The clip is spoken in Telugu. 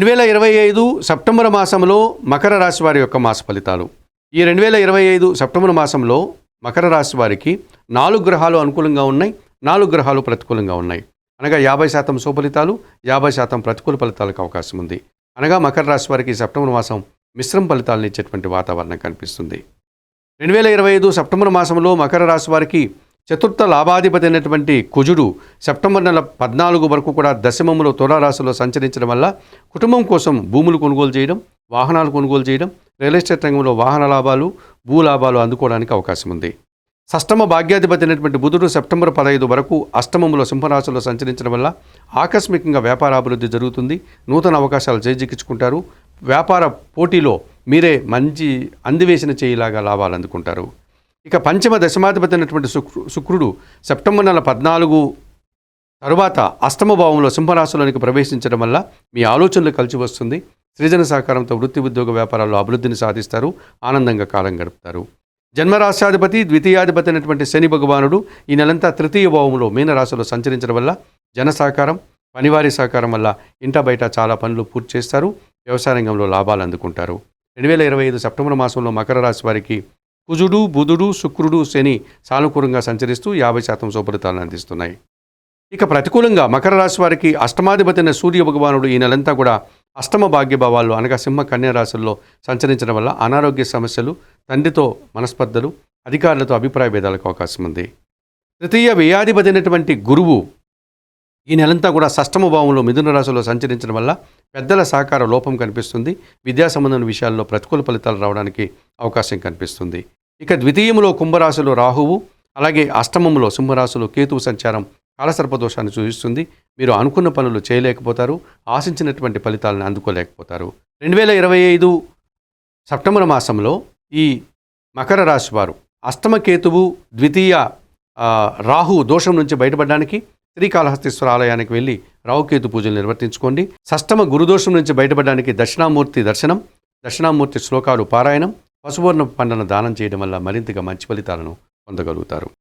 2025 సెప్టెంబర్ మాసంలో మకర రాశి వారి యొక్క మాస ఫలితాలు. ఈ 2025 సెప్టెంబర్ మాసంలో మకర రాశి వారికి 4 గ్రహాలు అనుకూలంగా ఉన్నాయి, 4 గ్రహాలు ప్రతికూలంగా ఉన్నాయి. అనగా 50% శుభఫలితాలు, 50% ప్రతికూల ఫలితాలకు అవకాశం ఉంది. అనగా మకర రాశి వారికి సెప్టెంబర్ మాసం మిశ్రమ ఫలితాలను ఇచ్చేటువంటి వాతావరణం కనిపిస్తుంది. 2025 సెప్టెంబర్ మాసంలో మకర రాశి వారికి చతుర్థ లాభాధిపతి అయినటువంటి కుజుడు సెప్టెంబర్ నెల 14 వరకు కూడా దశమములో తులారాశిలో సంచరించడం వల్ల కుటుంబం కోసం భూములు కొనుగోలు చేయడం, వాహనాలు కొనుగోలు చేయడం, రియల్ ఎస్టేట్ రంగంలో వాహన లాభాలు, భూ లాభాలు అందుకోవడానికి అవకాశం ఉంది. షష్టమ భాగ్యాధిపతి అయినటువంటి బుధుడు సెప్టెంబర్ 15 వరకు అష్టమములో సింహరాశిలో సంచరించడం వల్ల ఆకస్మికంగా వ్యాపార అభివృద్ధి జరుగుతుంది. నూతన అవకాశాలు చేజిక్కించుకుంటారు. వ్యాపార పోటీలో మీరే మంచి అందివేసిన చేయిలాగా లాభాలు అందుకుంటారు. ఇక పంచమ దశమాధిపతి అయినటువంటి శుక్రుడు సెప్టెంబర్ నెల 14 తరువాత అష్టమ భావంలో సింహరాశిలోనికి ప్రవేశించడం వల్ల మీ ఆలోచనలు కలిసి వస్తుంది. సృజన సహకారంతో వృత్తి ఉద్యోగ వ్యాపారాల్లో అభివృద్ధిని సాధిస్తారు, ఆనందంగా కాలం గడుపుతారు. జన్మరాశ్యాధిపతి ద్వితీయాధిపతి అయినటువంటి శని భగవానుడు ఈ నెలంతా తృతీయ భావంలో మీనరాశిలో సంచరించడం వల్ల జన సహకారం, పనివారి సహకారం వల్ల ఇంట బయట చాలా పనులు పూర్తి చేస్తారు. వ్యవసాయ రంగంలో లాభాలు అందుకుంటారు. 2025 సెప్టెంబర్ మాసంలో మకర రాశి వారికి కుజుడు, బుధుడు, శుక్రుడు, శని సానుకూలంగా సంచరిస్తూ 50% శుభఫలితాలను అందిస్తున్నాయి. ఇక ప్రతికూలంగా మకర రాశి వారికి అష్టమాధిపతి అయిన సూర్య భగవానుడు ఈ నెలంతా కూడా అష్టమ భాగ్యభావాల్లో అనగా సింహ కన్యా రాశుల్లో సంచరించడం వల్ల అనారోగ్య సమస్యలు, తండ్రితో మనస్పర్ధలు, అధికారులతో అభిప్రాయ భేదాలకు అవకాశం ఉంది. తృతీయ వ్యయాధిపతి అయినటువంటి గురువు ఈ నెలంతా కూడా షష్టమ భావంలో మిథున రాశిలో సంచరించడం వల్ల పెద్దల సహకార లోపం కనిపిస్తుంది. విద్యా సంబంధమైన విషయాల్లో ప్రతికూల ఫలితాలు రావడానికి అవకాశం కనిపిస్తుంది. ఇక ద్వితీయంలో కుంభరాశిలో రాహువు, అలాగే అష్టమంలో సింహరాశిలో కేతువు సంచారం కాలసర్పదోషాన్ని సూచిస్తుంది. మీరు అనుకున్న పనులు చేయలేకపోతారు, ఆశించినటువంటి ఫలితాలను అందుకోలేకపోతారు. 2025 సెప్టెంబర్ మాసంలో ఈ మకర రాశి వారు అష్టమ కేతువు, ద్వితీయ రాహు దోషం నుంచి బయటపడడానికి శ్రీకాళహస్తీశ్వర ఆలయానికి వెళ్ళి రాహుకేతు పూజలు నిర్వర్తించుకోండి. షష్టమ గురుదోషం నుంచి బయటపడడానికి దక్షిణామూర్తి దర్శనం, దక్షిణామూర్తి శ్లోకాలు పారాయణం, పశువర్ణ పండ్లను దానం చేయడం వల్ల మరింతగా మంచి ఫలితాలను పొందగలుగుతారు.